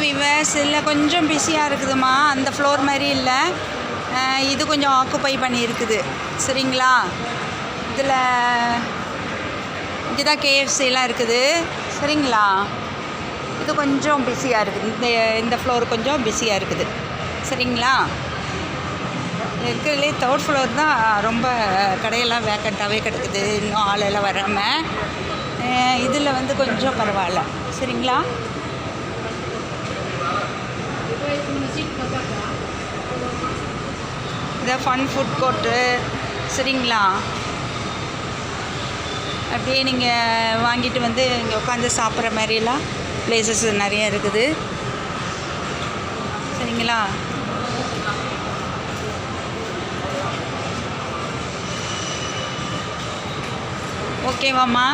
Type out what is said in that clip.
Viewers இல்லை கொஞ்சம் பிஸியாக இருக்குதுமா. அந்த ஃப்ளோர் மாதிரி இல்லை, இது கொஞ்சம் ஆக்குப்பை பண்ணியிருக்குது. சரிங்களா? இதில் இதுதான் கேஎஃப்சிலாம் இருக்குது. சரிங்களா? இது கொஞ்சம் பிஸியாக இருக்குது. இந்த ஃப்ளோர் கொஞ்சம் பிஸியாக இருக்குது. சரிங்களா? இருக்கிறதுலே 3rd ஃப்ளோர் தான் ரொம்ப கடையெல்லாம் வேக்கண்ட்டாகவே கிடக்குது, இன்னும் ஆளெல்லாம் வராமல். இதில் வந்து கொஞ்சம் பரவாயில்ல. சரிங்களா? இதை ஃபன் ஃபுட் கோர்ட்டு. சரிங்களா? அப்படியே நீங்கள் வாங்கிட்டு வந்து இங்கே உட்காந்து சாப்பிட்ற மாதிரிலாம் ப்ளேஸஸ் நிறைய இருக்குது. சரிங்களா? ஓகேவாம்மா?